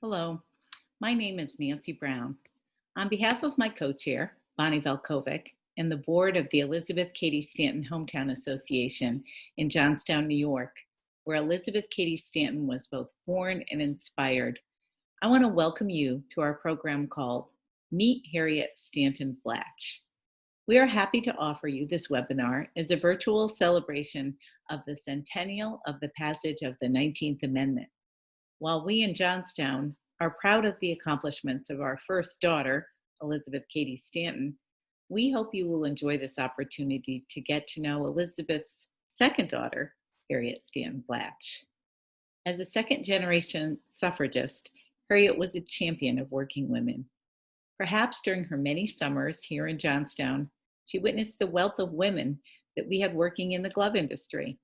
Hello, my name is Nancy Brown. On behalf of my co-chair, Bonnie Velkovic, and the board of the Elizabeth Cady Stanton Hometown Association in Johnstown, New York, where Elizabeth Cady Stanton was both born and inspired, I want to welcome you to our program called Meet Harriot Stanton Blatch. We are happy to offer you this webinar as a virtual celebration of the centennial of the passage of the 19th Amendment. While we in Johnstown are proud of the accomplishments of our first daughter, Elizabeth Cady Stanton, we hope you will enjoy this opportunity to get to know Elizabeth's second daughter, Harriot Stanton Blatch. As a second-generation suffragist, Harriot was a champion of working women. Perhaps during her many summers here in Johnstown, she witnessed the wealth of women that we had working in the glove industry.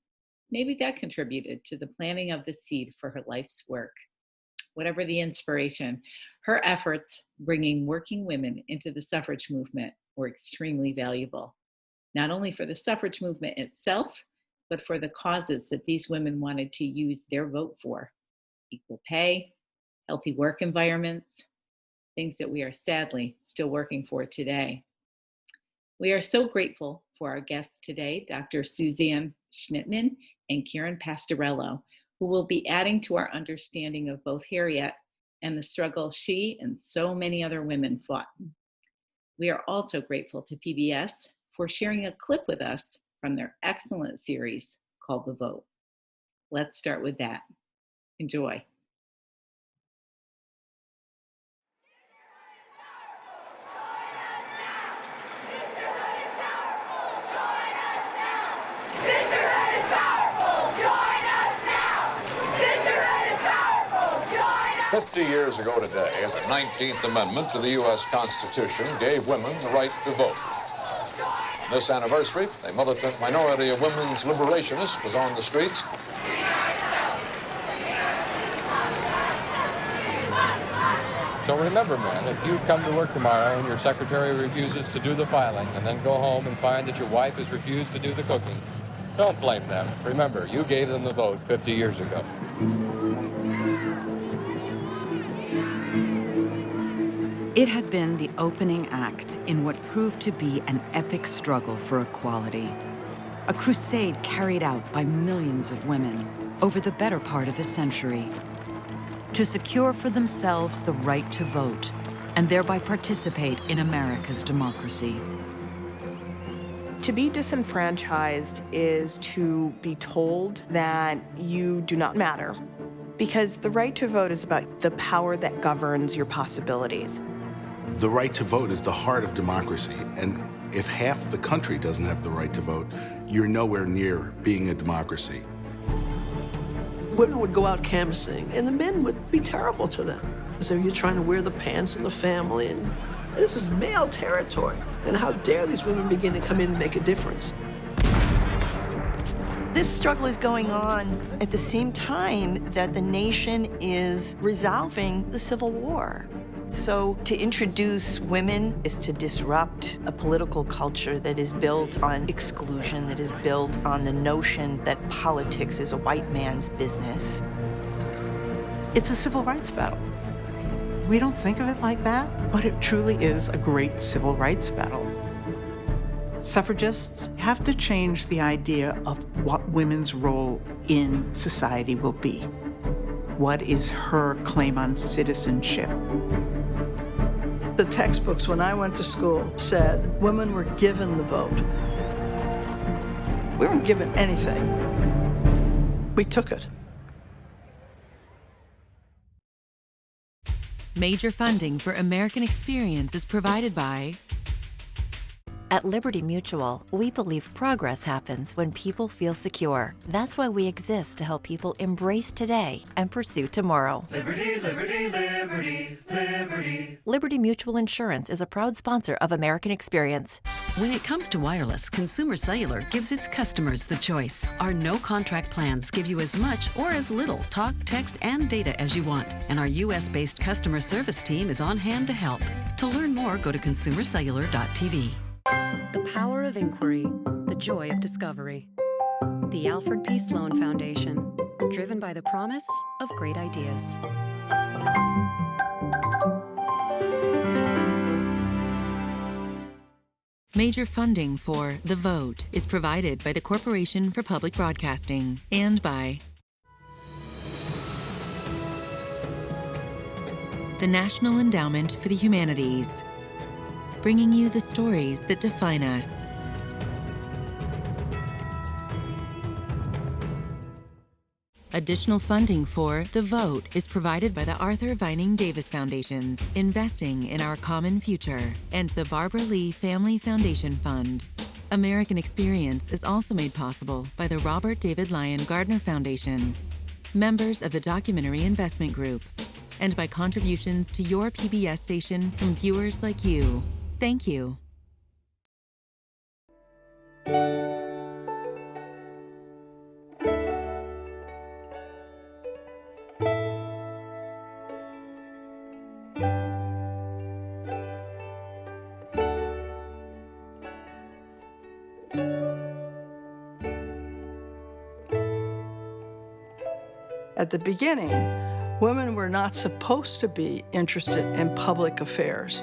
Maybe that contributed to the planting of the seed for her life's work. Whatever the inspiration, her efforts bringing working women into the suffrage movement were extremely valuable, not only for the suffrage movement itself, but for the causes that these women wanted to use their vote for: equal pay, healthy work environments, things that we are sadly still working for today. We are so grateful for our guests today, Dr. Suzanne Schnittman and Karen Pastorello, who will be adding to our understanding of both Harriet and the struggle she and so many other women fought. We are also grateful to PBS for sharing a clip with us from their excellent series called The Vote. Let's start with that. Enjoy. Sisterhood is powerful, join us now! Sisterhood is powerful, join us! 50 years ago today, the 19th Amendment to the U.S. Constitution gave women the right to vote. On this anniversary, a militant minority of women's liberationists was on the streets. So remember, man, if you come to work tomorrow and your secretary refuses to do the filing and then go home and find that your wife has refused to do the cooking, don't blame them. Remember, you gave them the vote 50 years ago. It had been the opening act in what proved to be an epic struggle for equality. A crusade carried out by millions of women over the better part of a century to secure for themselves the right to vote and thereby participate in America's democracy. To be disenfranchised is to be told that you do not matter, because the right to vote is about the power that governs your possibilities. The right to vote is the heart of democracy, and if half the country doesn't have the right to vote, you're nowhere near being a democracy. Women would go out canvassing, and the men would be terrible to them. So you're trying to wear the pants in the family, and this is male territory. And how dare these women begin to come in and make a difference? This struggle is going on at the same time that the nation is resolving the Civil War. So to introduce women is to disrupt a political culture that is built on exclusion, that is built on the notion that politics is a white man's business. It's a civil rights battle. We don't think of it like that, but it truly is a great civil rights battle. Suffragists have to change the idea of what women's role in society will be. What is her claim on citizenship? The textbooks, when I went to school, said women were given the vote. We weren't given anything. We took it. Major funding for American Experience is provided by... At Liberty Mutual, we believe progress happens when people feel secure. That's why we exist to help people embrace today and pursue tomorrow. Liberty, liberty, liberty, liberty. Liberty Mutual Insurance is a proud sponsor of American Experience. When it comes to wireless, Consumer Cellular gives its customers the choice. Our no-contract plans give you as much or as little talk, text, and data as you want. And our U.S.-based customer service team is on hand to help. To learn more, go to consumercellular.tv. The power of inquiry, the joy of discovery. The Alfred P. Sloan Foundation, driven by the promise of great ideas. Major funding for The Vote is provided by the Corporation for Public Broadcasting and by the National Endowment for the Humanities, bringing you the stories that define us. Additional funding for The Vote is provided by the Arthur Vining Davis Foundations, investing in our common future, and the Barbara Lee Family Foundation Fund. American Experience is also made possible by the Robert David Lyon Gardner Foundation, members of the Documentary Investment Group, and by contributions to your PBS station from viewers like you. Thank you. At the beginning, women were not supposed to be interested in public affairs.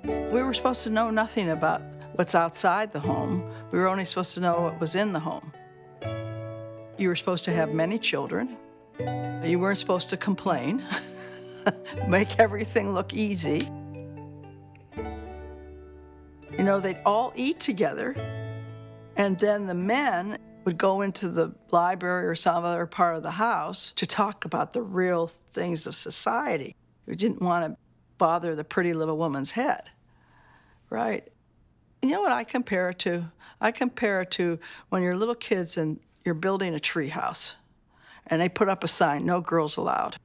We were supposed to know nothing about what's outside the home. We were only supposed to know what was in the home. You were supposed to have many children. You weren't supposed to complain, make everything look easy. You know, they'd all eat together, and then the men would go into the library or some other part of the house to talk about the real things of society. We didn't want to bother the pretty little woman's head, right? And you know what I compare it to? I compare it to when you're little kids and you're building a tree house, and they put up a sign, "No girls allowed."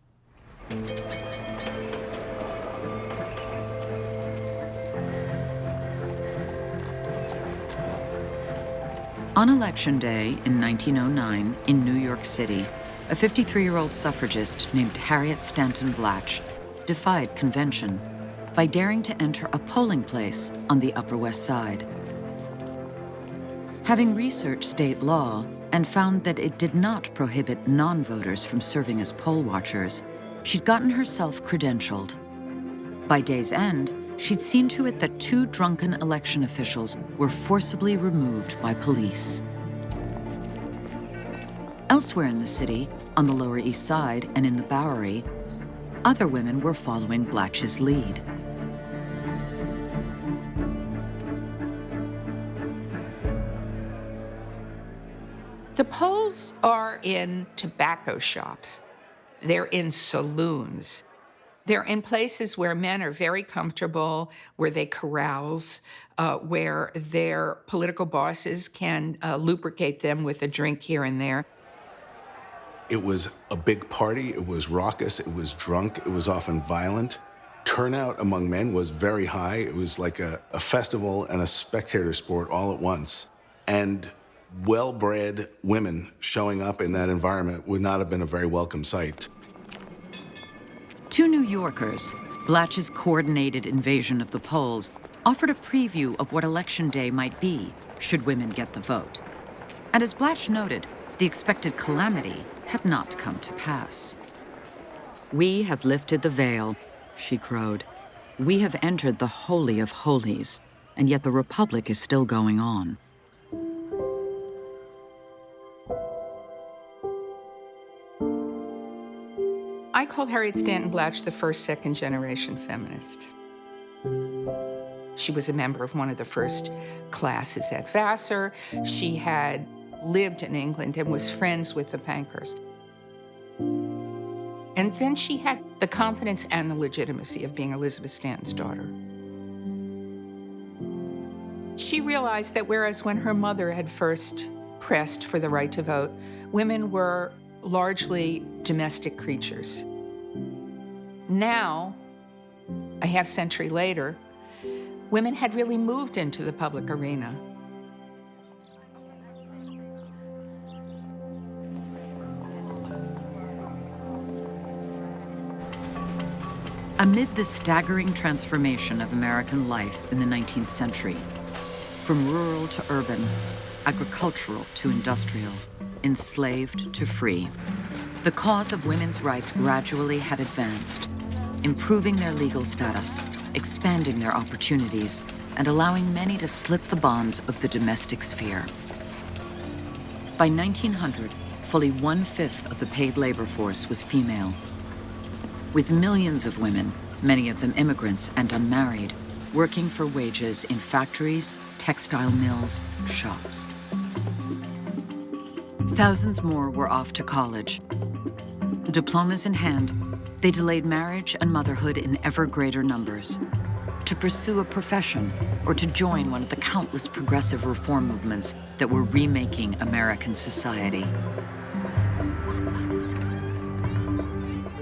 On Election Day in 1909 in New York City, a 53-year-old suffragist named Harriot Stanton Blatch defied convention by daring to enter a polling place on the Upper West Side. Having researched state law and found that it did not prohibit non-voters from serving as poll watchers, she'd gotten herself credentialed. By day's end, she'd seen to it that 2 drunken election officials were forcibly removed by police. Elsewhere in the city, on the Lower East Side and in the Bowery, other women were following Blatch's lead. The polls are in tobacco shops. They're in saloons. They're in places where men are very comfortable, where they carouse, where their political bosses can lubricate them with a drink here and there. It was a big party, it was raucous, it was drunk, it was often violent. Turnout among men was very high. It was like a festival and a spectator sport all at once. And well-bred women showing up in that environment would not have been a very welcome sight. 2 New Yorkers, Blatch's coordinated invasion of the polls, offered a preview of what Election Day might be should women get the vote. And as Blatch noted, the expected calamity had not come to pass. "We have lifted the veil," she crowed. "We have entered the Holy of Holies, and yet the Republic is still going on." I call Harriet Stanton Blatch the first second-generation feminist. She was a member of one of the first classes at Vassar. She had lived in England and was friends with the Pankhurst. And then she had the confidence and the legitimacy of being Elizabeth Stanton's daughter. She realized that whereas when her mother had first pressed for the right to vote, women were largely domestic creatures. Now, a half-century later, women had really moved into the public arena. Amid the staggering transformation of American life in the 19th century, from rural to urban, agricultural to industrial, enslaved to free, the cause of women's rights gradually had advanced, improving their legal status, expanding their opportunities, and allowing many to slip the bonds of the domestic sphere. By 1900, fully 1/5 of the paid labor force was female. With millions of women, many of them immigrants and unmarried, working for wages in factories, textile mills, shops. Thousands more were off to college. Diplomas in hand, they delayed marriage and motherhood in ever greater numbers, to pursue a profession or to join one of the countless progressive reform movements that were remaking American society.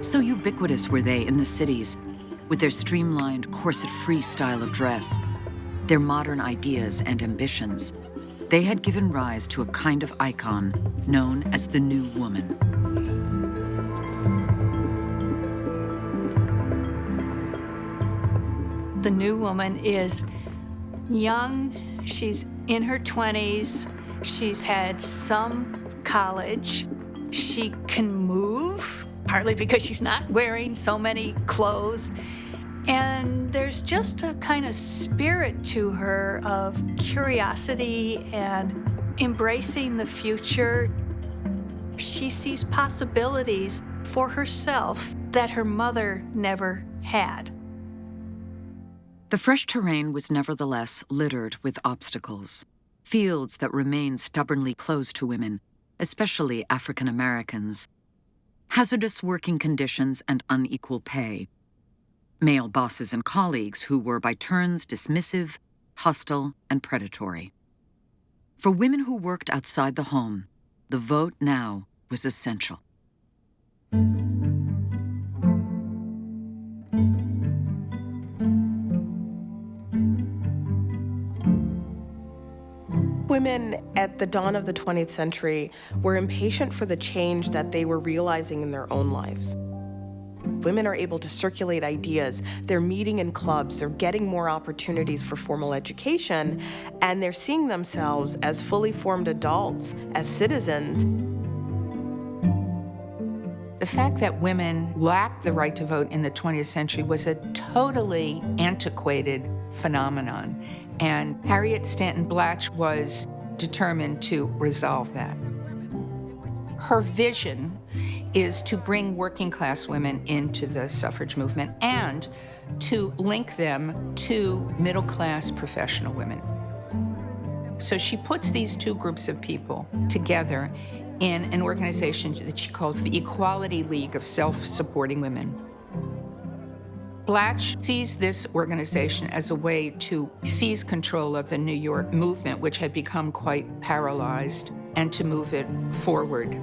So ubiquitous were they in the cities, with their streamlined, corset-free style of dress, their modern ideas and ambitions. They had given rise to a kind of icon known as the New Woman. The New Woman is young, she's in her 20s, she's had some college, she can move, partly because she's not wearing so many clothes, and there's just a kind of spirit to her of curiosity and embracing the future. She sees possibilities for herself that her mother never had. The fresh terrain was nevertheless littered with obstacles, fields that remained stubbornly closed to women, especially African Americans, hazardous working conditions and unequal pay, male bosses and colleagues who were by turns dismissive, hostile, and predatory. For women who worked outside the home, the vote now was essential. Women at the dawn of the 20th century were impatient for the change that they were realizing in their own lives. Women are able to circulate ideas, they're meeting in clubs, they're getting more opportunities for formal education, and they're seeing themselves as fully formed adults, as citizens. The fact that women lacked the right to vote in the 20th century was a totally antiquated phenomenon. And Harriot Stanton Blatch was determined to resolve that. Her vision is to bring working class women into the suffrage movement and to link them to middle class professional women. So she puts these two groups of people together in an organization that she calls the Equality League of Self-Supporting Women. Blatch sees this organization as a way to seize control of the New York movement, which had become quite paralyzed, and to move it forward.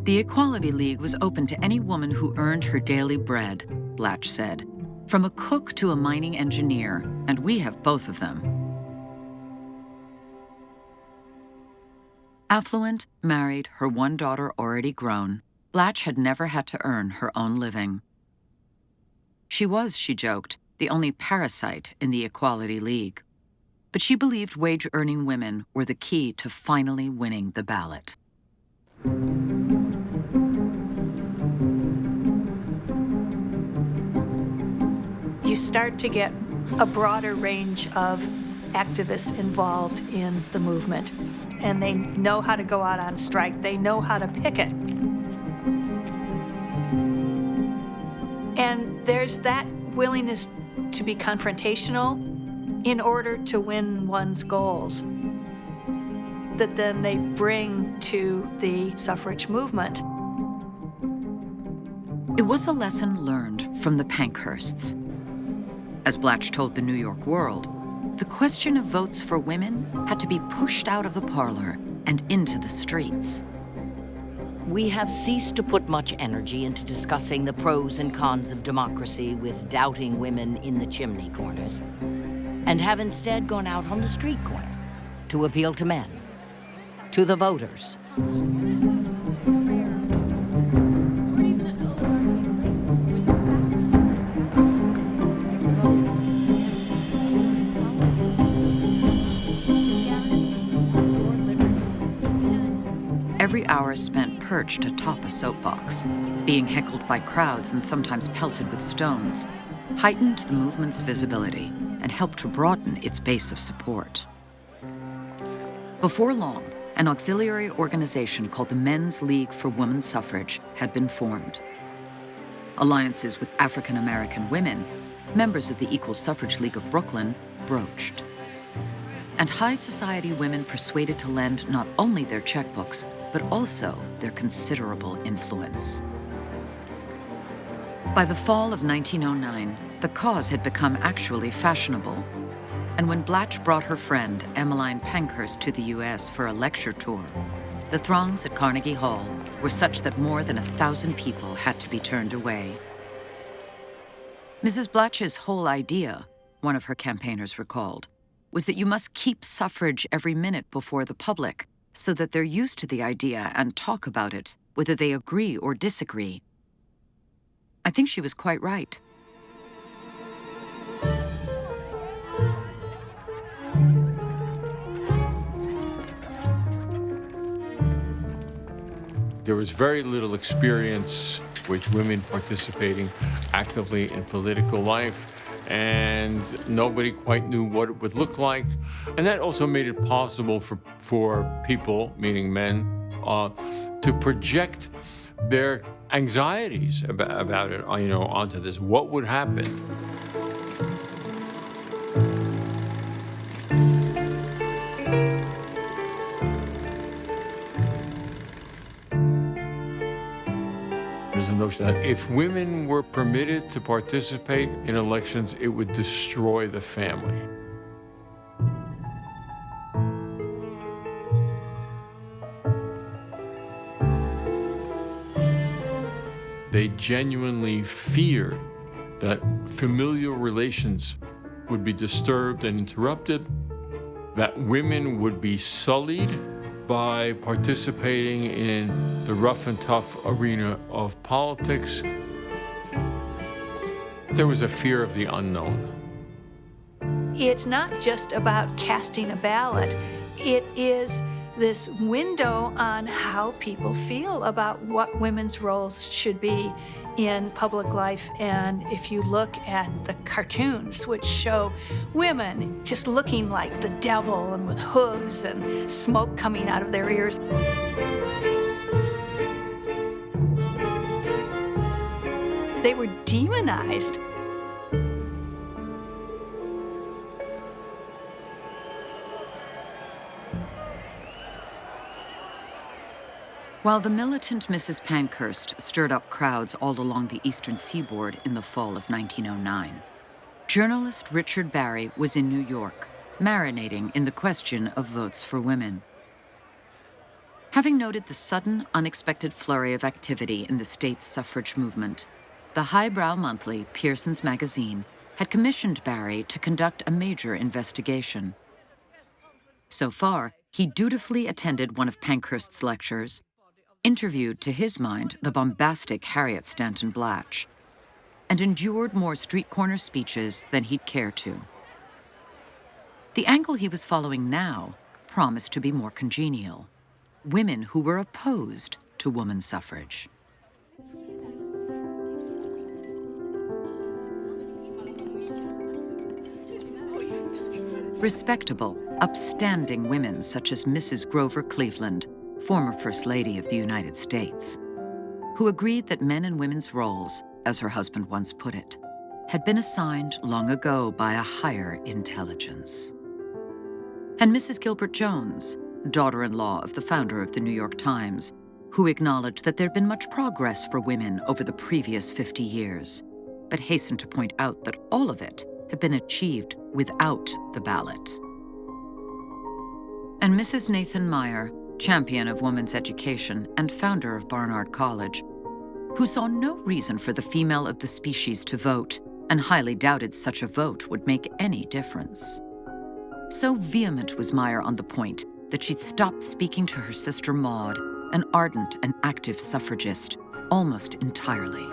The Equality League was open to any woman who earned her daily bread, Blatch said, from a cook to a mining engineer, and we have both of them. Affluent, married, her one daughter already grown, Blatch had never had to earn her own living. She was, she joked, the only parasite in the Equality League. But she believed wage-earning women were the key to finally winning the ballot. You start to get a broader range of activists involved in the movement, and they know how to go out on strike, they know how to picket. And there's that willingness to be confrontational in order to win one's goals that then they bring to the suffrage movement. It was a lesson learned from the Pankhursts. As Blatch told the New York World, the question of votes for women had to be pushed out of the parlor and into the streets. We have ceased to put much energy into discussing the pros and cons of democracy with doubting women in the chimney corners, and have instead gone out on the street corner to appeal to men, to the voters. Every hour spent perched atop a soapbox, being heckled by crowds and sometimes pelted with stones, heightened the movement's visibility and helped to broaden its base of support. Before long, an auxiliary organization called the Men's League for Women's Suffrage had been formed. Alliances with African American women, members of the Equal Suffrage League of Brooklyn, broached. And high society women persuaded to lend not only their checkbooks, but also their considerable influence. By the fall of 1909, the cause had become actually fashionable. And when Blatch brought her friend, Emmeline Pankhurst, to the U.S. for a lecture tour, the throngs at Carnegie Hall were such that more than 1,000 people had to be turned away. Mrs. Blatch's whole idea, one of her campaigners recalled, was that you must keep suffrage every minute before the public so that they're used to the idea and talk about it, whether they agree or disagree. I think she was quite right. There was very little experience with women participating actively in political life, and nobody quite knew what it would look like. And that also made it possible for people, meaning men, to project their anxieties about it, onto this. What would happen? There's a notion that if women were permitted to participate in elections, it would destroy the family. They genuinely feared that familial relations would be disturbed and interrupted, that women would be sullied by participating in the rough and tough arena of politics. There was a fear of the unknown. It's not just about casting a ballot. It is this window on how people feel about what women's roles should be in public life. And if you look at the cartoons, which show women just looking like the devil and with hooves and smoke coming out of their ears, they were demonized. While the militant Mrs. Pankhurst stirred up crowds all along the eastern seaboard in the fall of 1909, journalist Richard Barry was in New York, marinating in the question of votes for women. Having noted the sudden, unexpected flurry of activity in the state's suffrage movement, the highbrow monthly Pearson's Magazine had commissioned Barry to conduct a major investigation. So far, he dutifully attended one of Pankhurst's lectures, interviewed, to his mind, the bombastic Harriot Stanton Blatch, and endured more street corner speeches than he'd care to. The angle he was following now promised to be more congenial: women who were opposed to woman suffrage. Respectable, upstanding women such as Mrs. Grover Cleveland, former First Lady of the United States, who agreed that men and women's roles, as her husband once put it, had been assigned long ago by a higher intelligence. And Mrs. Gilbert Jones, daughter-in-law of the founder of the New York Times, who acknowledged that there'd been much progress for women over the previous 50 years, but hastened to point out that all of it had been achieved without the ballot. And Mrs. Nathan Meyer, champion of women's education and founder of Barnard College, who saw no reason for the female of the species to vote and highly doubted such a vote would make any difference. So vehement was Meyer on the point that she'd stopped speaking to her sister Maud, an ardent and active suffragist, almost entirely.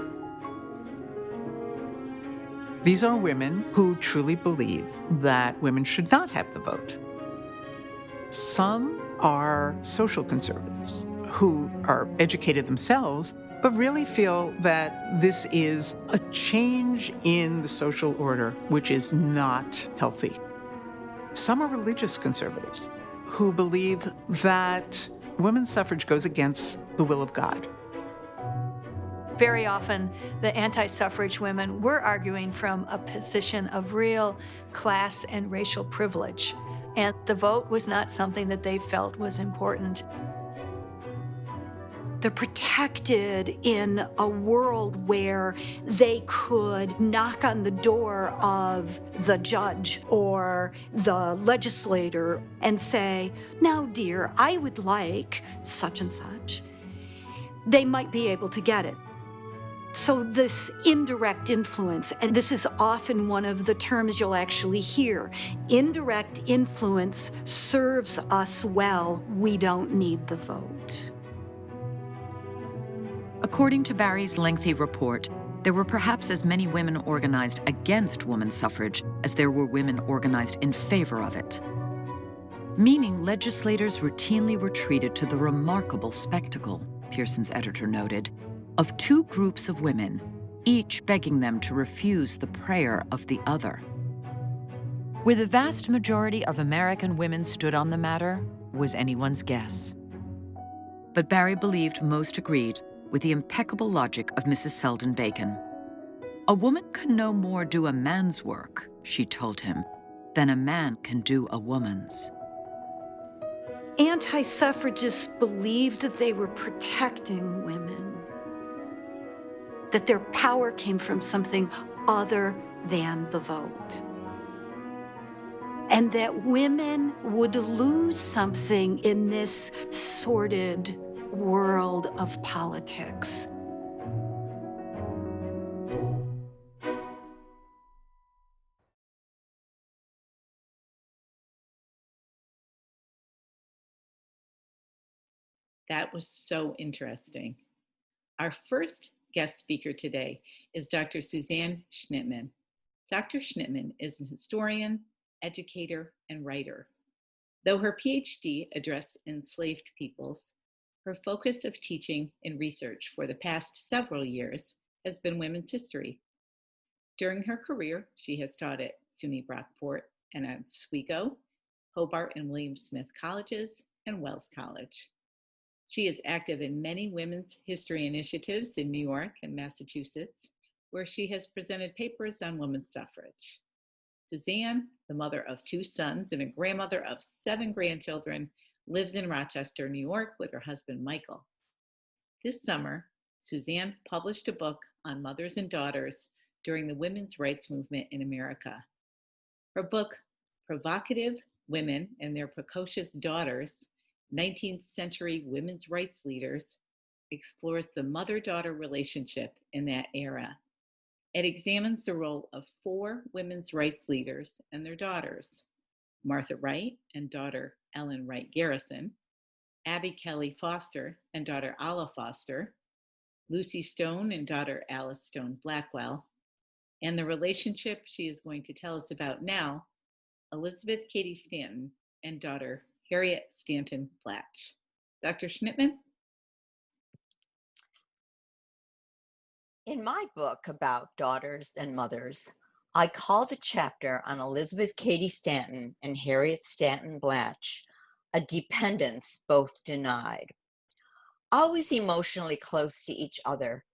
These are women who truly believe that women should not have the vote. Some are social conservatives who are educated themselves but really feel that this is a change in the social order, which is not healthy. Some are religious conservatives who believe that women's suffrage goes against the will of God. Very often, the anti-suffrage women were arguing from a position of real class and racial privilege, and the vote was not something that they felt was important. They're protected in a world where they could knock on the door of the judge or the legislator and say, "Now, dear, I would like such and such." They might be able to get it. So this indirect influence, and this is often one of the terms you'll actually hear, indirect influence serves us well. We don't need the vote. According to Barry's lengthy report, there were perhaps as many women organized against women's suffrage as there were women organized in favor of it. Meaning legislators routinely retreated to the remarkable spectacle, Pearson's editor noted, of two groups of women, each begging them to refuse the prayer of the other. Where the vast majority of American women stood on the matter was anyone's guess. But Barry believed most agreed with the impeccable logic of Mrs. Selden Bacon. A woman can no more do a man's work, she told him, than a man can do a woman's. Anti-suffragists believed that they were protecting women, that their power came from something other than the vote, and that women would lose something in this sordid world of politics. That was so interesting. Our first guest speaker today is Dr. Suzanne Schnittman. Dr. Schnittman is an historian, educator, and writer. Though her PhD addressed enslaved peoples, her focus of teaching and research for the past several years has been women's history. During her career, she has taught at SUNY Brockport and Oswego, Hobart and William Smith Colleges, and Wells College. She is active in many women's history initiatives in New York and Massachusetts, where she has presented papers on women's suffrage. Suzanne, the mother of 2 sons and a grandmother of 7 grandchildren, lives in Rochester, New York with her husband, Michael. This summer, Suzanne published a book on mothers and daughters during the women's rights movement in America. Her book, Provocative Women and Their Precocious Daughters, 19th Century Women's Rights Leaders, explores the mother-daughter relationship in that era. It examines the role of 4 women's rights leaders and their daughters, Martha Wright and daughter Ellen Wright Garrison, Abby Kelly Foster and daughter Alla Foster, Lucy Stone and daughter Alice Stone Blackwell, and the relationship she is going to tell us about now, Elizabeth Cady Stanton and daughter Harriot Stanton Blatch. Dr. Schnittman? In my book about daughters and mothers, I call the chapter on Elizabeth Cady Stanton and Harriot Stanton Blatch a dependence both denied. Always emotionally close to each other,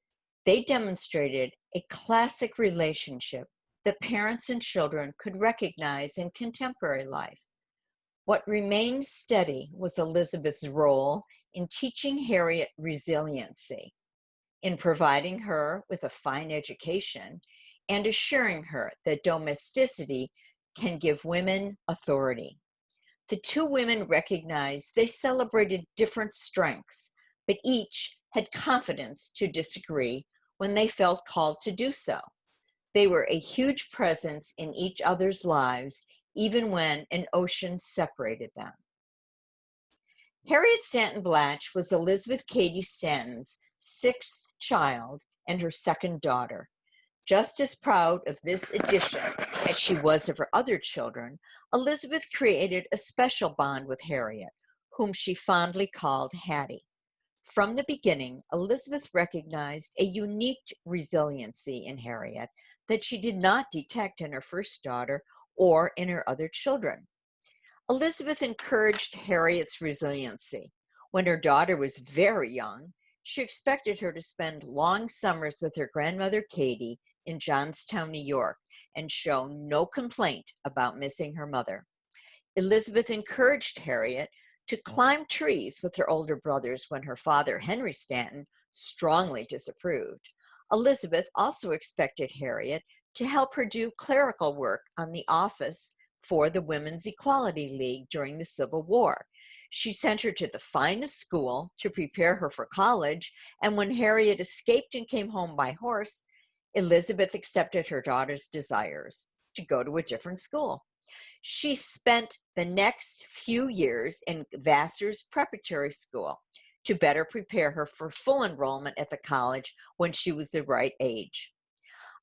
they demonstrated a classic relationship that parents and children could recognize in contemporary life. What remained steady was Elizabeth's role in teaching Harriet resiliency, in providing her with a fine education, and assuring her that domesticity can give women authority. The 2 women recognized they celebrated different strengths, but each had confidence to disagree when they felt called to do so. They were a huge presence in each other's lives, even when an ocean separated them. Harriet Stanton Blatch was Elizabeth Cady Stanton's 6th child and her 2nd daughter. Just as proud of this addition as she was of her other children, Elizabeth created a special bond with Harriet, whom she fondly called Hattie. From the beginning, Elizabeth recognized a unique resiliency in Harriot that she did not detect in her first daughter or in her other children. Elizabeth encouraged Harriet's resiliency. When her daughter was very young, she expected her to spend long summers with her grandmother Cady in Johnstown, New York, and show no complaint about missing her mother. Elizabeth encouraged Harriet to climb trees with her older brothers when her father, Henry Stanton, strongly disapproved. Elizabeth also expected Harriet to help her do clerical work on the office for the Women's Equality League during the Civil War. She sent her to the finest school to prepare her for college, and when Harriet escaped and came home by horse, Elizabeth accepted her daughter's desires to go to a different school. She spent the next few years in Vassar's preparatory school to better prepare her for full enrollment at the college when she was the right age.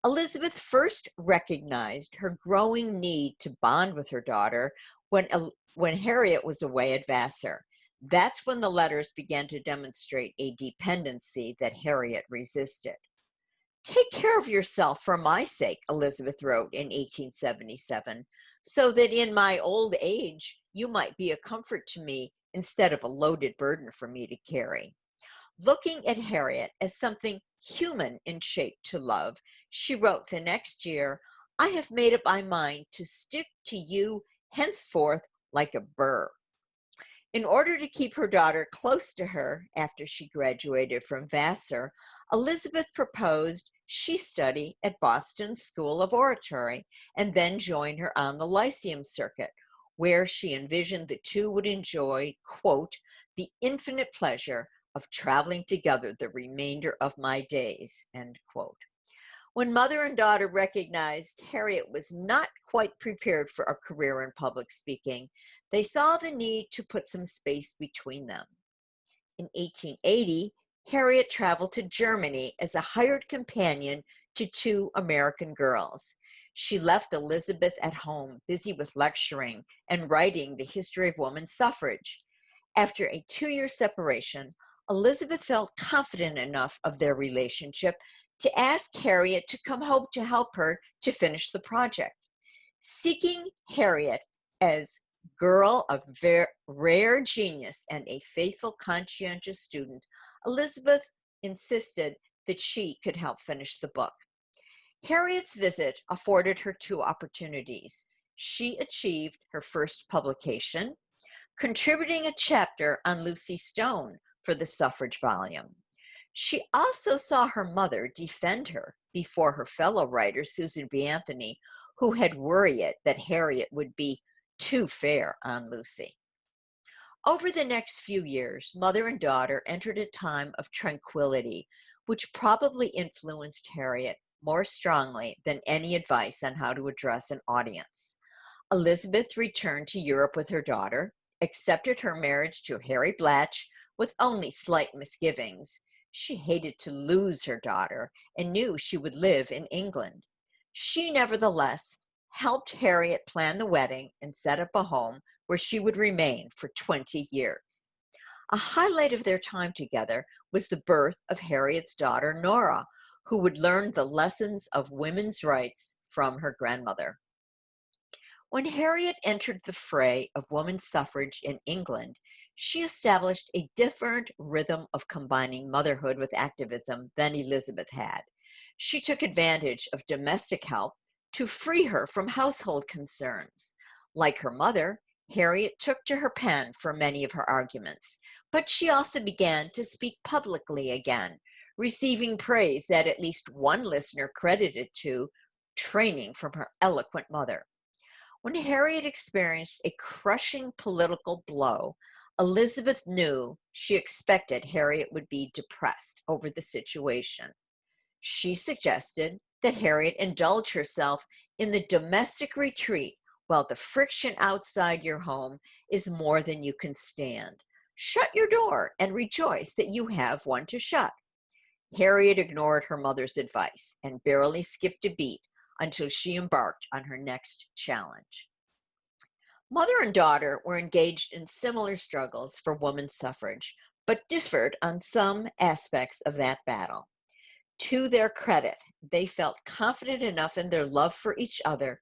Elizabeth first recognized her growing need to bond with her daughter when Harriet was away at Vassar. That's when the letters began to demonstrate a dependency that Harriet resisted. "Take care of yourself for my sake," Elizabeth wrote in 1877, "so that in my old age you might be a comfort to me instead of a loaded burden for me to carry." Looking at Harriet as something human in shape to love, she wrote the next year, "I have made up my mind to stick to you henceforth like a burr." In order to keep her daughter close to her after she graduated from Vassar, Elizabeth proposed she study at Boston's School of Oratory and then join her on the Lyceum circuit, where she envisioned the two would enjoy, quote, "the infinite pleasure of traveling together the remainder of my days," end quote. When mother and daughter recognized Harriet was not quite prepared for a career in public speaking, they saw the need to put some space between them. In 1880, Harriet traveled to Germany as a hired companion to two American girls. She left Elizabeth at home, busy with lecturing and writing the history of women's suffrage. After a 2-year separation, Elizabeth felt confident enough of their relationship to ask Harriet to come home to help her to finish the project. Seeking Harriet as girl of rare genius and a faithful, conscientious student, Elizabeth insisted that she could help finish the book. Harriet's visit afforded her two opportunities. She achieved her first publication, contributing a chapter on Lucy Stone for the suffrage volume. She also saw her mother defend her before her fellow writer, Susan B. Anthony, who had worried that Harriet would be too fair on Lucy. Over the next few years, mother and daughter entered a time of tranquility, which probably influenced Harriet more strongly than any advice on how to address an audience. Elizabeth returned to Europe with her daughter, accepted her marriage to Harry Blatch with only slight misgivings. She hated to lose her daughter and knew she would live in England. She nevertheless helped Harriet plan the wedding and set up a home where she would remain for 20 years. A highlight of their time together was the birth of Harriet's daughter, Nora, who would learn the lessons of women's rights from her grandmother. When Harriet entered the fray of women's suffrage in England, she established a different rhythm of combining motherhood with activism than Elizabeth had. She took advantage of domestic help to free her from household concerns. Like her mother, Harriet took to her pen for many of her arguments, but she also began to speak publicly again, receiving praise that at least one listener credited to training from her eloquent mother. When Harriet experienced a crushing political blow, Elizabeth knew she expected Harriet would be depressed over the situation. She suggested that Harriet indulge herself in the domestic retreat while the friction outside your home is more than you can stand. Shut your door and rejoice that you have one to shut. Harriet ignored her mother's advice and barely skipped a beat until she embarked on her next challenge. Mother and daughter were engaged in similar struggles for women's suffrage, but differed on some aspects of that battle. To their credit, they felt confident enough in their love for each other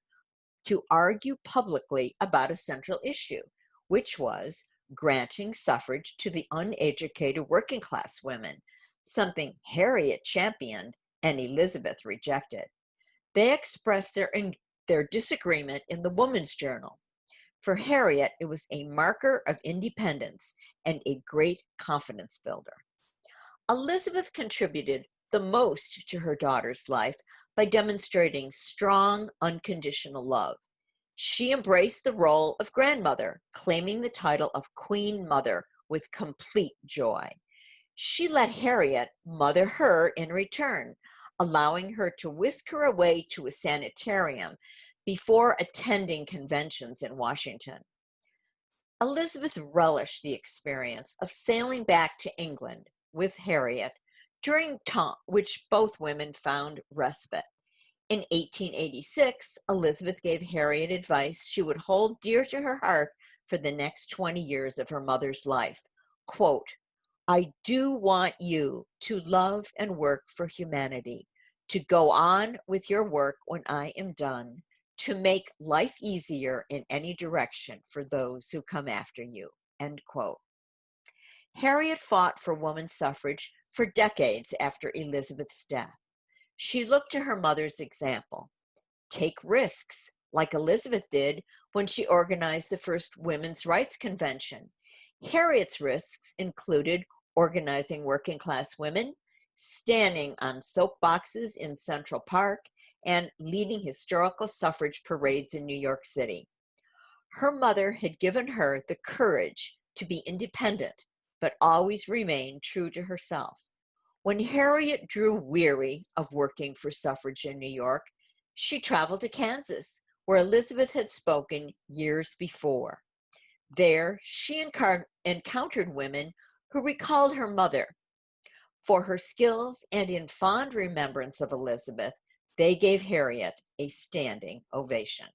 to argue publicly about a central issue, which was granting suffrage to the uneducated working class women, something Harriot championed and Elizabeth rejected. They expressed their disagreement in the Woman's Journal. For Harriet, it was a marker of independence and a great confidence builder. Elizabeth contributed the most to her daughter's life by demonstrating strong, unconditional love. She embraced the role of grandmother, claiming the title of Queen Mother with complete joy. She let Harriet mother her in return, allowing her to whisk her away to a sanitarium before attending conventions in Washington. Elizabeth relished the experience of sailing back to England with Harriet, during which both women found respite. In 1886, Elizabeth gave Harriet advice she would hold dear to her heart for the next 20 years of her mother's life. Quote, "I do want you to love and work for humanity, to go on with your work when I am done, to make life easier in any direction for those who come after you." End quote. Harriet fought for women's suffrage for decades after Elizabeth's death. She looked to her mother's example. Take risks, like Elizabeth did when she organized the first Women's Rights Convention. Harriet's risks included organizing working class women, standing on soapboxes in Central Park, and leading historical suffrage parades in New York City. Her mother had given her the courage to be independent, but always remain true to herself. When Harriet grew weary of working for suffrage in New York, she traveled to Kansas, where Elizabeth had spoken years before. There, she encountered women who recalled her mother. For her skills and in fond remembrance of Elizabeth, they gave Harriet a standing ovation.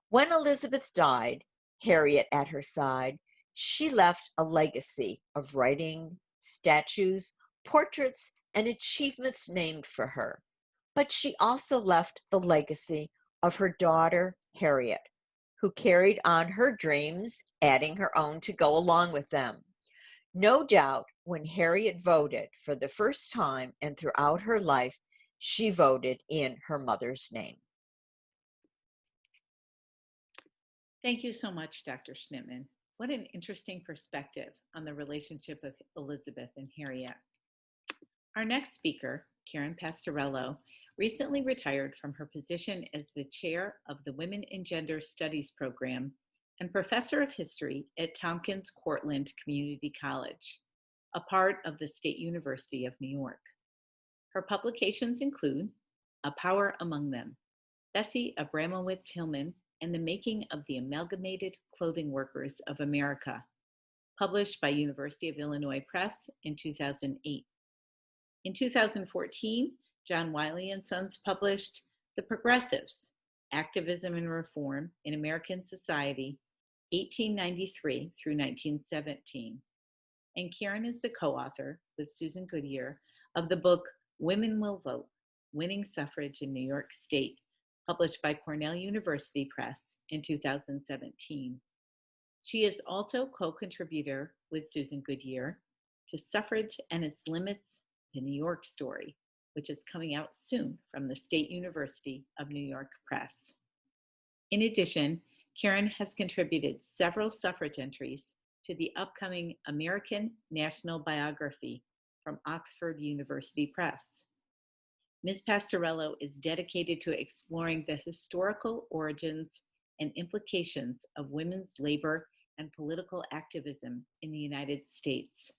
When Elizabeth died, Harriet at her side, she left a legacy of writing, statues, portraits, and achievements named for her. But she also left the legacy of her daughter, Harriet, who carried on her dreams, adding her own to go along with them. No doubt, when Harriet voted for the first time and throughout her life, she voted in her mother's name. Thank you so much, Dr. Schnittman. What an interesting perspective on the relationship of Elizabeth and Harriet. Our next speaker, Karen Pastorello, recently retired from her position as the chair of the Women and Gender Studies program and professor of history at Tompkins Cortland Community College, a part of the State University of New York. Her publications include A Power Among Them, Bessie Abramowitz-Hillman and the Making of the Amalgamated Clothing Workers of America, published by University of Illinois Press in 2008. In 2014, John Wiley & Sons published The Progressives, Activism and Reform in American Society, 1893 through 1917. And Karen is the co-author, with Susan Goodyear, of the book Women Will Vote, Winning Suffrage in New York State, published by Cornell University Press in 2017. She is also co-contributor with Susan Goodyear to Suffrage and Its Limits, The New York Story, which is coming out soon from the State University of New York Press. In addition, Karen has contributed several suffrage entries to the upcoming American National Biography from Oxford University Press. Ms. Pastorello is dedicated to exploring the historical origins and implications of women's labor and political activism in the United States.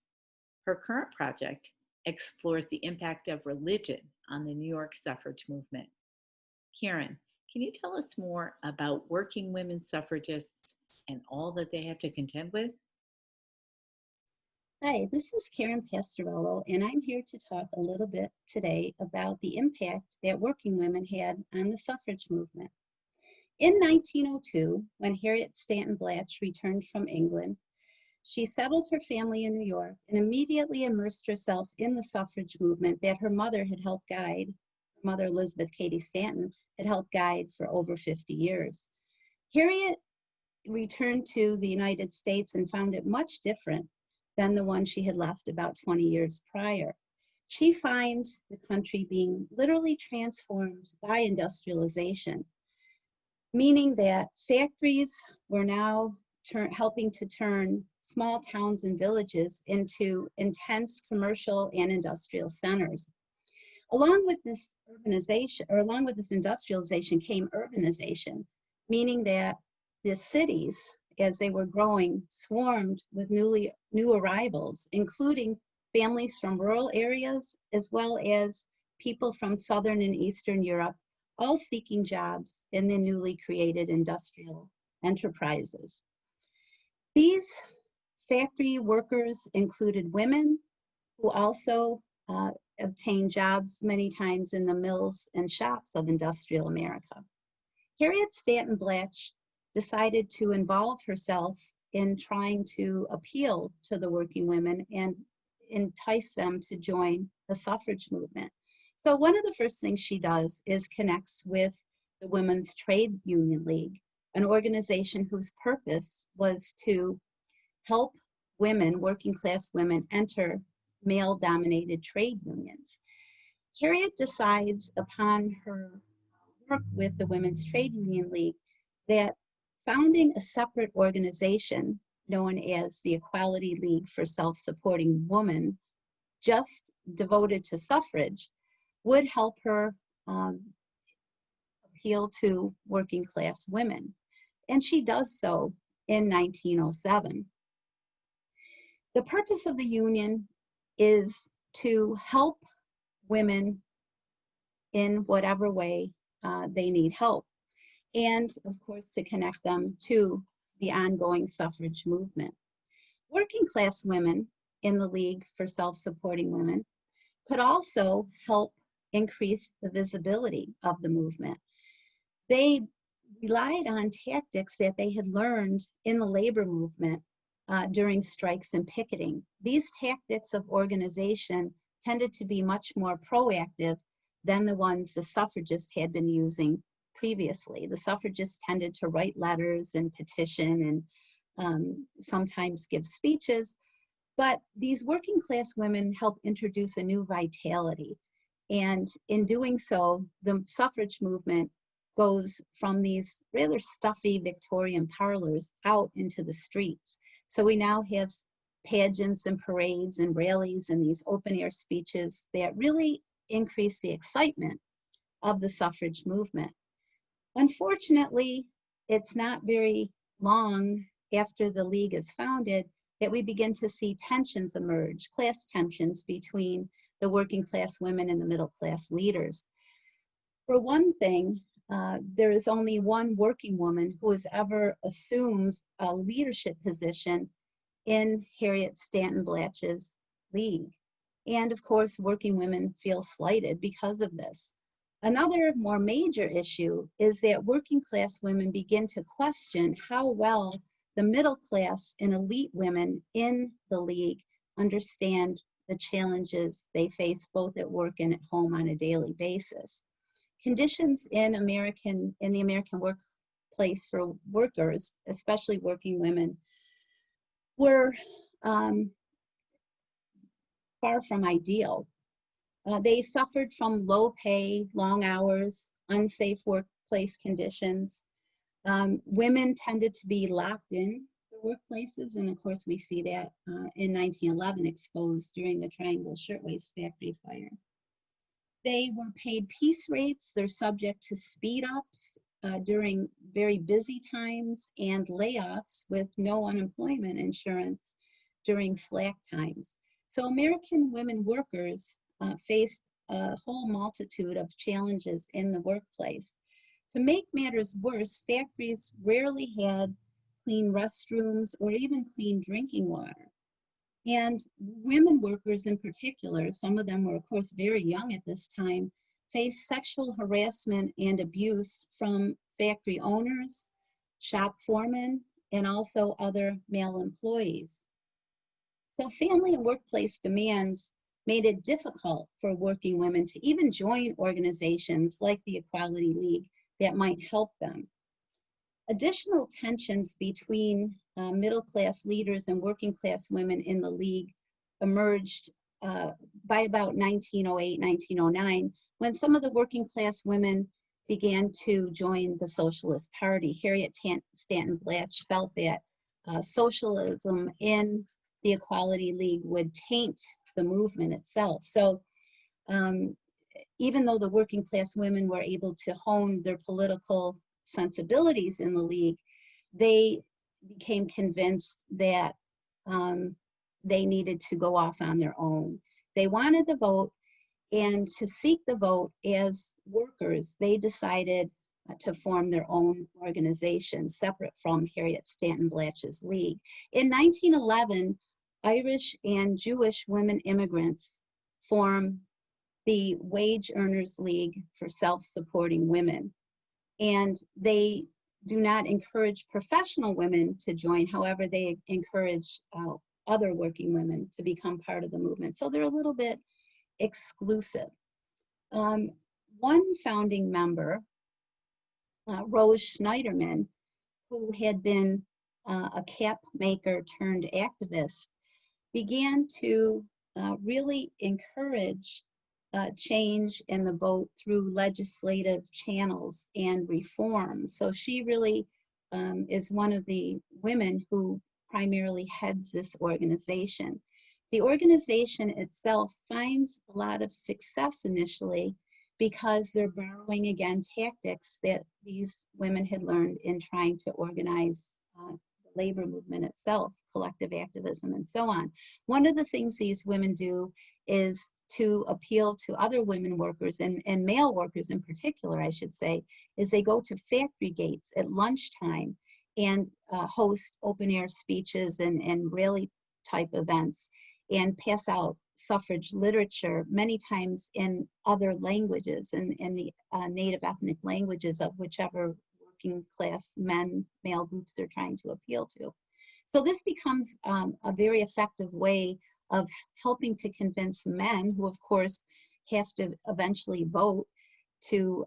Her current project explores the impact of religion on the New York suffrage movement. Karen, can you tell us more about working women suffragists and all that they had to contend with? Hi, this is Karen Pastorello, and I'm here to talk a little bit today about the impact that working women had on the suffrage movement. In 1902, when Harriet Stanton Blatch returned from England, She settled her family in New York and immediately immersed herself in the suffrage movement that her mother had helped guide. Her mother, Elizabeth Cady Stanton, had helped guide for over 50 years. Harriet returned to the United States and found it much different than the one she had left about 20 years prior. She finds the country being literally transformed by industrialization, meaning that factories were now helping to turn small towns and villages into intense commercial and industrial centers. Along with this urbanization, or along with this industrialization, came urbanization, meaning that the cities, as they were growing, swarmed with new arrivals, including families from rural areas, as well as people from Southern and Eastern Europe, all seeking jobs in the newly created industrial enterprises. These factory workers included women who also obtained jobs many times in the mills and shops of industrial America. Harriet Stanton Blatch decided to involve herself in trying to appeal to the working women and entice them to join the suffrage movement. So one of the first things she does is connects with the Women's Trade Union League, an organization whose purpose was to help women, working class women, enter male-dominated trade unions. Harriet decides upon her work with the Women's Trade Union League that founding a separate organization known as the Equality League for Self-Supporting Women, just devoted to suffrage, would help her appeal to working class women. And she does so in 1907. The purpose of the union is to help women in whatever way they need help, and of course to connect them to the ongoing suffrage movement. Working class women in the League for Self-Supporting Women could also help increase the visibility of the movement. They relied on tactics that they had learned in the labor movement during strikes and picketing. These tactics of organization tended to be much more proactive than the ones the suffragists had been using previously. The suffragists tended to write letters and petition and sometimes give speeches, but these working class women helped introduce a new vitality. And in doing so, the suffrage movement goes from these rather stuffy Victorian parlors out into the streets. So we now have pageants and parades and rallies and these open air speeches that really increase the excitement of the suffrage movement. Unfortunately, it's not very long after the League is founded that we begin to see tensions emerge, class tensions between the working class women and the middle class leaders. For one thing, there is only one working woman who has ever assumed a leadership position in Harriet Stanton Blatch's League. And of course, working women feel slighted because of this. Another more major issue is that working class women begin to question how well the middle class and elite women in the League understand the challenges they face both at work and at home on a daily basis. Conditions in the American workplace for workers, especially working women, were far from ideal. They suffered from low pay, long hours, unsafe workplace conditions. Women tended to be locked in the workplaces, and of course we see that in 1911 exposed during the Triangle Shirtwaist Factory fire. They were paid piece rates. They're subject to speed ups during very busy times and layoffs with no unemployment insurance during slack times. So American women workers faced a whole multitude of challenges in the workplace. To make matters worse, factories rarely had clean restrooms or even clean drinking water. And women workers in particular, some of them were of course very young at this time, faced sexual harassment and abuse from factory owners, shop foremen, and also other male employees. So family and workplace demands made it difficult for working women to even join organizations like the Equality League that might help them. Additional tensions between middle-class leaders and working-class women in the League emerged by about 1908, 1909, when some of the working-class women began to join the Socialist Party. Harriot Stanton Blatch felt that socialism in the Equality League would taint the movement itself. So even though the working class women were able to hone their political sensibilities in the League, they became convinced that they needed to go off on their own. They wanted the vote, and to seek the vote as workers, they decided to form their own organization separate from Harriet Stanton Blatch's League. In 1911, Irish and Jewish women immigrants form the Wage Earners League for Self-Supporting Women. And they do not encourage professional women to join. However, they encourage other working women to become part of the movement. So they're a little bit exclusive. One founding member, Rose Schneiderman, who had been a cap maker turned activist, began to really encourage change in the vote through legislative channels and reform. So she really is one of the women who primarily heads this organization. The organization itself finds a lot of success initially because they're borrowing again tactics that these women had learned in trying to organize the labor movement itself, collective activism, and so on. One of the things these women do is to appeal to other women workers and male workers in particular, I should say, is they go to factory gates at lunchtime and host open air speeches and rally type events and pass out suffrage literature, many times in other languages and in the native ethnic languages of whichever working class male groups they're trying to appeal to. So this becomes a very effective way of helping to convince men, who of course have to eventually vote to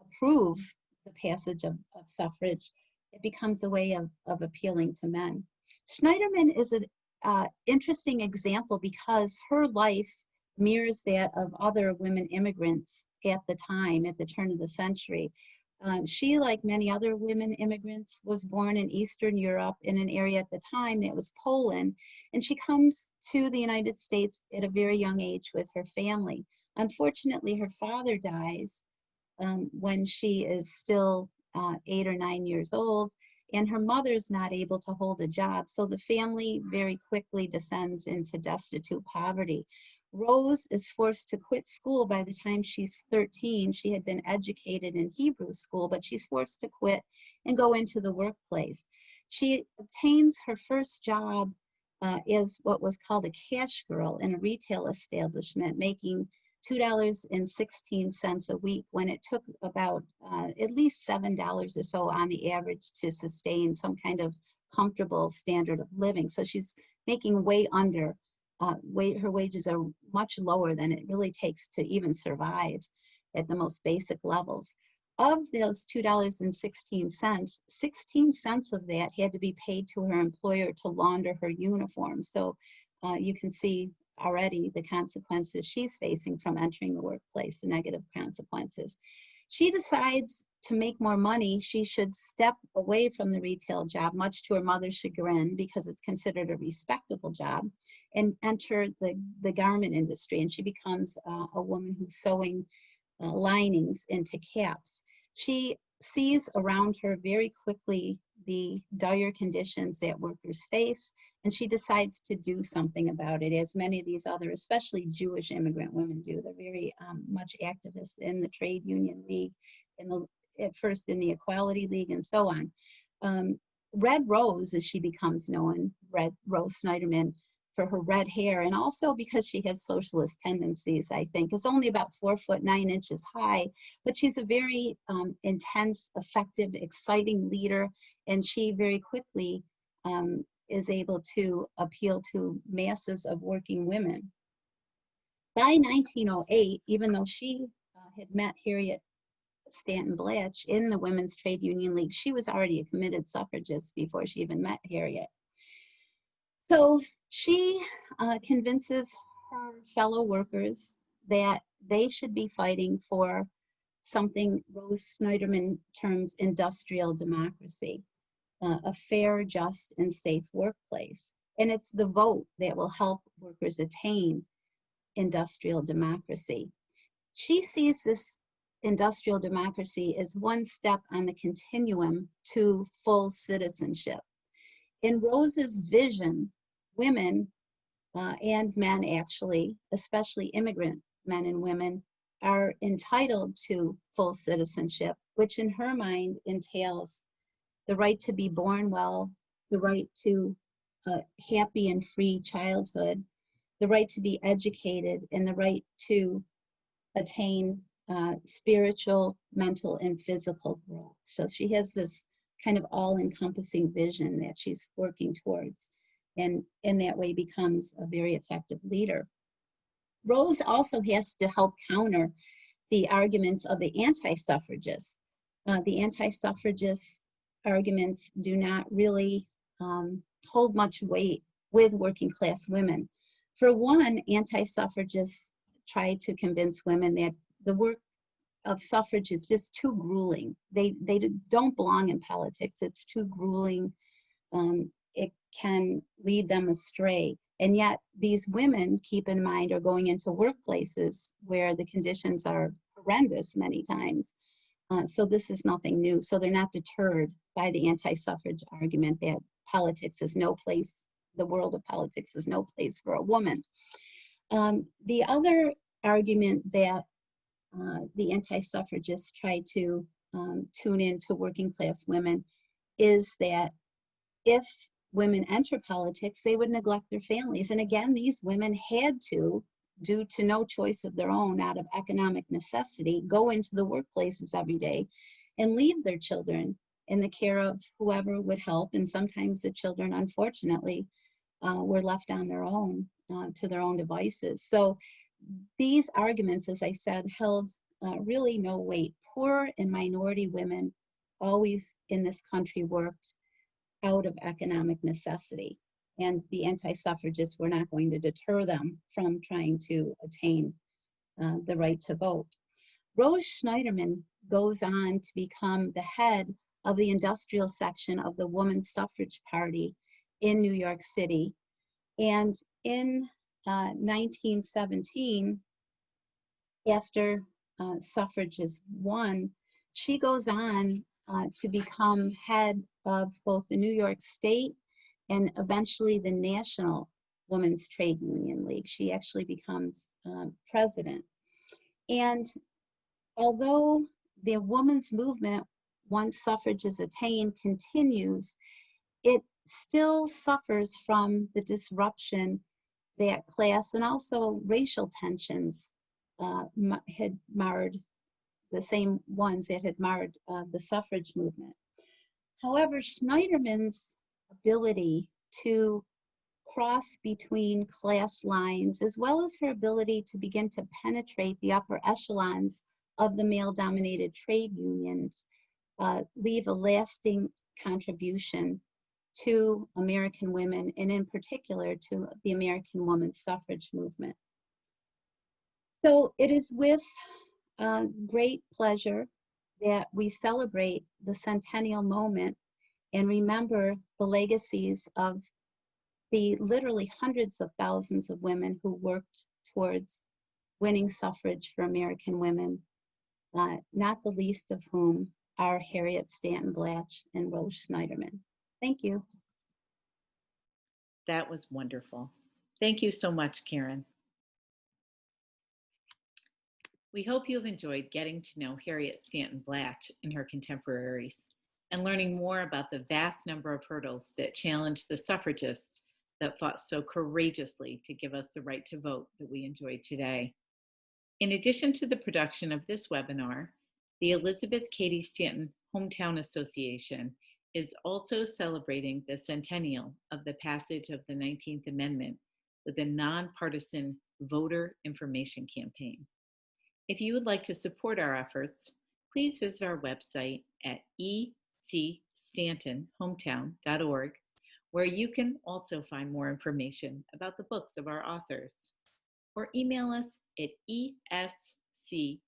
approve the passage of suffrage. It becomes a way of appealing to men. Schneiderman is an interesting example because her life mirrors that of other women immigrants at the time, at the turn of the century. She, like many other women immigrants, was born in Eastern Europe in an area at the time that was Poland, and she comes to the United States at a very young age with her family. Unfortunately, her father dies when she is still 8 or 9 years old, and her mother's not able to hold a job, so the family very quickly descends into destitute poverty. Rose is forced to quit school by the time she's 13. She had been educated in Hebrew school, but she's forced to quit and go into the workplace. She obtains her first job as what was called a cash girl in a retail establishment, making $2.16 a week when it took about at least $7 or so on the average to sustain some kind of comfortable standard of living. So she's making way under. Her wages are much lower than it really takes to even survive at the most basic levels. Of those $2.16, 16 cents of that had to be paid to her employer to launder her uniform. So you can see already the consequences she's facing from entering the workplace, the negative consequences. She decides to make more money, she should step away from the retail job, much to her mother's chagrin, because it's considered a respectable job, and enter the garment industry. And she becomes a woman who's sewing linings into caps. She sees around her very quickly the dire conditions that workers face, and she decides to do something about it, as many of these other, especially Jewish immigrant women do. They're very much activists in the trade union league, at first in the Equality League, and so on. Red Rose, as she becomes known, Red Rose Schneiderman, for her red hair, and also because she has socialist tendencies, I think, is only about 4'9" high, but she's a very intense, effective, exciting leader, and she very quickly is able to appeal to masses of working women. By 1908, even though she had met Harriot Stanton Blatch in the Women's Trade Union League, she was already a committed suffragist before she even met Harriet. So she convinces her fellow workers that they should be fighting for something Rose Schneiderman terms industrial democracy, a fair, just, and safe workplace. And it's the vote that will help workers attain industrial democracy. She sees this industrial democracy as one step on the continuum to full citizenship. In Rose's vision, women and men actually, especially immigrant men and women, are entitled to full citizenship, which in her mind entails the right to be born well, the right to a happy and free childhood, the right to be educated, and the right to attain spiritual, mental, and physical growth. So she has this kind of all-encompassing vision that she's working towards, and in that way becomes a very effective leader. Rose also has to help counter the arguments of the anti-suffragists. The anti-suffragist arguments do not really hold much weight with working class women. For one, anti-suffragists try to convince women that the work of suffrage is just too grueling. They don't belong in politics. It's too grueling. It can lead them astray. And yet these women, keep in mind, are going into workplaces where the conditions are horrendous many times. So this is nothing new. So they're not deterred by the anti-suffrage argument that politics is no place, the world of politics is no place for a woman. The other argument that the anti-suffragists try to tune into working class women is that if women enter politics, they would neglect their families. And again, these women had to, due to no choice of their own, out of economic necessity, go into the workplaces every day and leave their children in the care of whoever would help. And sometimes the children, unfortunately, were left on their own, to their own devices. So these arguments, as I said, held really no weight. Poor and minority women always in this country worked out of economic necessity, and the anti-suffragists were not going to deter them from trying to attain the right to vote. Rose Schneiderman goes on to become the head of the industrial section of the Women's Suffrage Party in New York City. And in 1917, after suffrage is won, she goes on to become head of both the New York State and eventually the National Women's Trade Union League. She actually becomes president. And although the women's movement, once suffrage is attained, continues, it still suffers from the disruption that class and also racial tensions had marred, the same ones that had marred the suffrage movement. However, Schneiderman's ability to cross between class lines, as well as her ability to begin to penetrate the upper echelons of the male-dominated trade unions, leave a lasting contribution to American women, and in particular to the American women's suffrage movement. So it is with great pleasure that we celebrate the centennial moment and remember the legacies of the literally hundreds of thousands of women who worked towards winning suffrage for American women, not the least of whom are Harriot Stanton Blatch and Rose Schneiderman. Thank you. That was wonderful. Thank you so much, Karen. We hope you've enjoyed getting to know Harriot Stanton Blatch and her contemporaries and learning more about the vast number of hurdles that challenged the suffragists that fought so courageously to give us the right to vote that we enjoy today. In addition to the production of this webinar, the Elizabeth Cady Stanton Hometown Association is also celebrating the centennial of the passage of the 19th Amendment with a nonpartisan voter information campaign. If you would like to support our efforts, please visit our website at ecstantonhometown.org, where you can also find more information about the books of our authors. Or email us at ESCHA,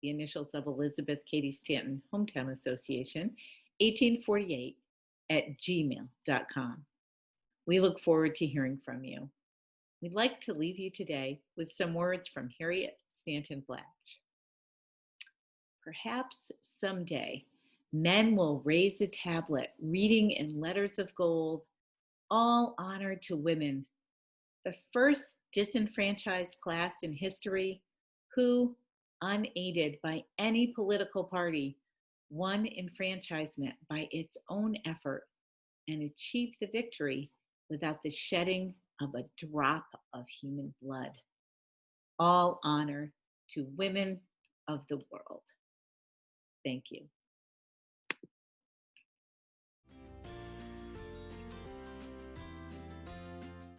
the initials of Elizabeth Cady Stanton Hometown Association, 1848 @gmail.com. We look forward to hearing from you. We'd like to leave you today with some words from Harriot Stanton Blatch. Perhaps someday men will raise a tablet reading in letters of gold, all honor to women, the first disenfranchised class in history who, unaided by any political party, won enfranchisement by its own effort and achieved the victory without the shedding of a drop of human blood. All honor to women of the world. Thank you.